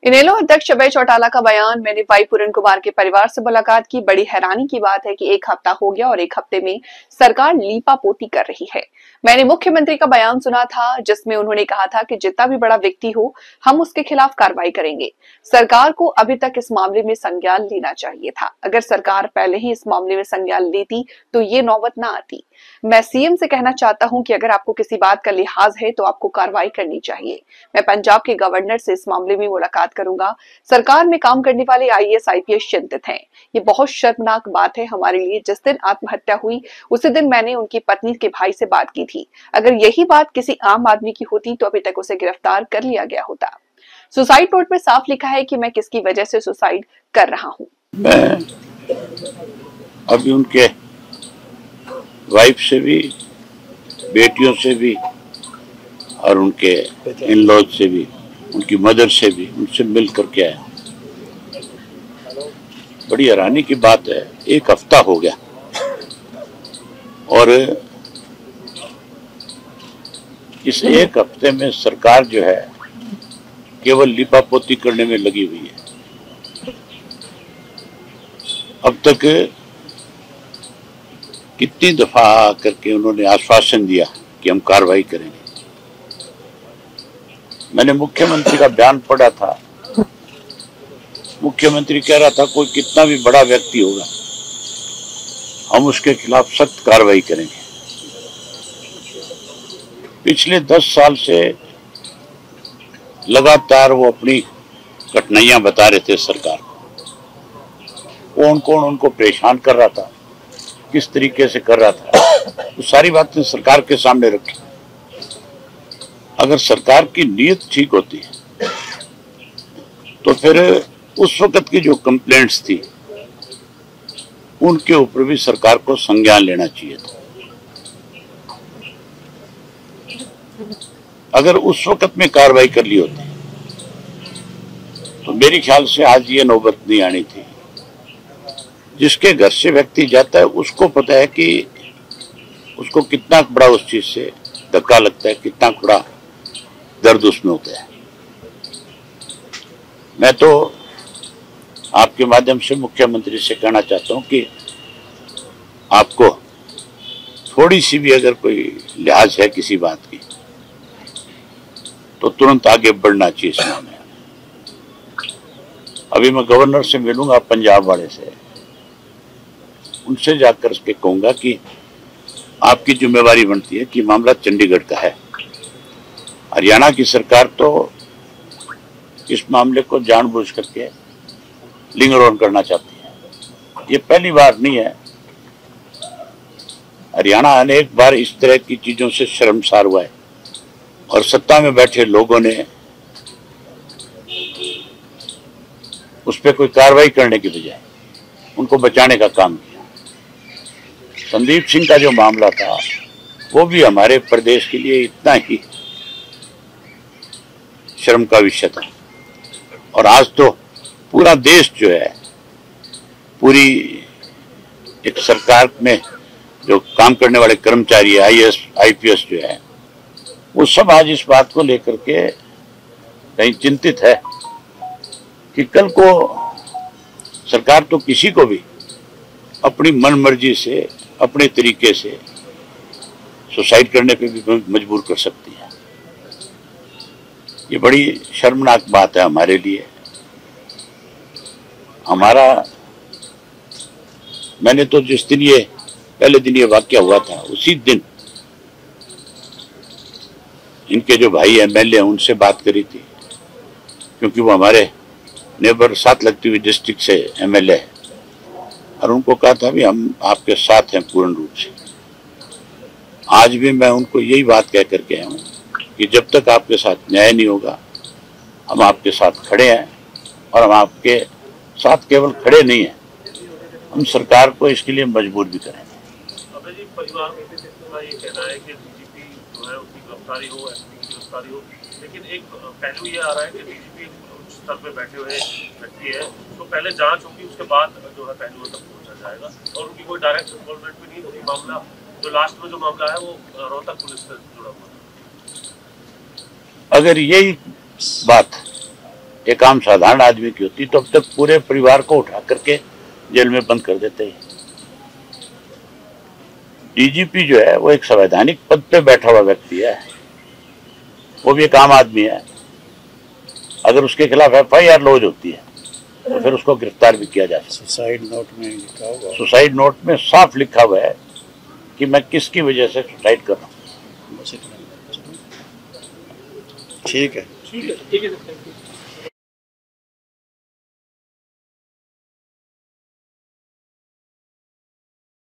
इनेलो अध्यक्ष अभय चौटाला का बयान, मैंने भाई पूरन कुमार के परिवार से मुलाकात की। बड़ी हैरानी की बात है कि एक हफ्ता हो गया और एक हफ्ते में सरकार लीपापोती कर रही है। मैंने मुख्यमंत्री का बयान सुना था जिसमें उन्होंने कहा था कि जितना भी बड़ा व्यक्ति हो हम उसके खिलाफ कार्रवाई करेंगे। सरकार को अभी तक इस मामले में संज्ञान लेना चाहिए था। अगर सरकार पहले ही इस मामले में संज्ञान लेती तो ये नौबत ना आती। मैं सीएम से कहना चाहता हूं कि अगर आपको किसी बात का लिहाज है तो आपको कार्रवाई करनी चाहिए। मैं पंजाब के गवर्नर से इस मामले में मुलाकात करूंगा। सरकार में काम करने वाले आईएएस आईपीएस चिंतित हैं। ये बहुत शर्मनाक बात है हमारे लिए। जिस दिन आत्महत्या हुई उसी दिन मैंने उनकी पत्नी के भाई से बात की थी। अगर यही बात किसी आम आदमी की होती तो अभी तक उसे गिरफ्तार कर लिया गया होता। सुसाइड नोट में साफ लिखा है कि मैं किसकी वजह से सुसाइड कर रहा हूं। मैं अभी उनके वाइफ से भी, बेटियों से भी और उनके इन-लॉज से भी, उनकी मदर से भी, उनसे मिल करके आया। बड़ी हैरानी की बात है, एक हफ्ता हो गया और इस एक हफ्ते में सरकार जो है केवल लिपापोती करने में लगी हुई है। अब तक कितनी दफा करके उन्होंने आश्वासन दिया कि हम कार्रवाई करेंगे। मैंने मुख्यमंत्री का बयान पढ़ा था। मुख्यमंत्री कह रहा था कोई कितना भी बड़ा व्यक्ति होगा हम उसके खिलाफ सख्त कार्रवाई करेंगे। पिछले 10 साल से लगातार वो अपनी कठिनाइयां बता रहे थे सरकार को। कौन कौन उनको परेशान कर रहा था, किस तरीके से कर रहा था, तो सारी बातें सरकार के सामने रखी। अगर सरकार की नीयत ठीक होती है तो फिर उस वक्त की जो कंप्लेंट्स थी उनके ऊपर भी सरकार को संज्ञान लेना चाहिए था। अगर उस वक्त में कार्रवाई कर ली होती तो मेरे ख्याल से आज ये नौबत नहीं आनी थी। जिसके घर से व्यक्ति जाता है उसको पता है कि उसको कितना बड़ा उस चीज से धक्का लगता है, कितना बड़ा दर्द उसमें होता है। मैं तो आपके माध्यम से मुख्यमंत्री से कहना चाहता हूं कि आपको थोड़ी सी भी अगर कोई लिहाज है किसी बात की तो तुरंत आगे बढ़ना चाहिए इस मामले में। अभी मैं गवर्नर से मिलूंगा, पंजाब वाले से, उनसे जाकर उसके कहूंगा कि आपकी जिम्मेवारी बनती है कि मामला चंडीगढ़ का है। हरियाणा की सरकार तो इस मामले को जानबूझ करके लिंगर ऑन करना चाहती है। ये पहली बार नहीं है। हरियाणा अनेक बार इस तरह की चीजों से शर्मसार हुआ है और सत्ता में बैठे लोगों ने उस पर कोई कार्रवाई करने की बजाय उनको बचाने का काम किया। संदीप सिंह का जो मामला था वो भी हमारे प्रदेश के लिए इतना ही शर्म का विषय था और आज तो पूरा देश जो है, पूरी एक सरकार में जो काम करने वाले कर्मचारी आईएएस आईपीएस जो है वो सब आज इस बात को लेकर के कहीं चिंतित है कि कल को सरकार तो किसी को भी अपनी मनमर्जी से, अपने तरीके से सुसाइड करने पे भी मजबूर कर सकती है। ये बड़ी शर्मनाक बात है हमारे लिए। मैंने तो जिस दिन ये पहले दिन ये वाकया हुआ था उसी दिन इनके जो भाई एमएलए हैं उनसे बात करी थी, क्योंकि वो हमारे नेबर साथ लगती हुई डिस्ट्रिक्ट से एमएलए है, और उनको कहा था भी हम आपके साथ हैं पूर्ण रूप से। आज भी मैं उनको यही बात कह करके आया हूँ कि जब तक आपके साथ न्याय नहीं होगा हम आपके साथ खड़े हैं, और हम आपके साथ केवल खड़े नहीं हैं, हम सरकार को इसके लिए मजबूर भी करेंगे। जी, परिवार में ये कहना है कि डीजीपी जो है उसकी गिरफ्तारी हो, एसपी की गिरफ्तारी हो, लेकिन एक पहलू ये आ रहा है कि डीजीपी उच्च स्तर पे बैठे हुए व्यक्ति है, तो पहले जांच होगी, उसके बाद जो है पहलुओं तक पहुंचा जाएगा, और उनकी कोई डायरेक्ट इन्वॉल्वमेंट भी नहीं होगी। मामला जो लास्ट में जो मामला है वो रोहतक पुलिस से जुड़ा हुआ है। अगर यही बात एक आम साधारण आदमी की होती तो अब तक पूरे परिवार को उठा करके जेल में बंद कर देते हैं। डीजीपी जो है वो एक संवैधानिक पद पे बैठा हुआ व्यक्ति है, वो भी एक आम आदमी है। अगर उसके खिलाफ FIR लॉन्च होती है तो फिर उसको गिरफ्तार भी किया जा सकता है। सुसाइड नोट में साफ लिखा हुआ है कि मैं किसकी वजह से सुसाइड कर रहा हूँ। ठीक है। ठीक है।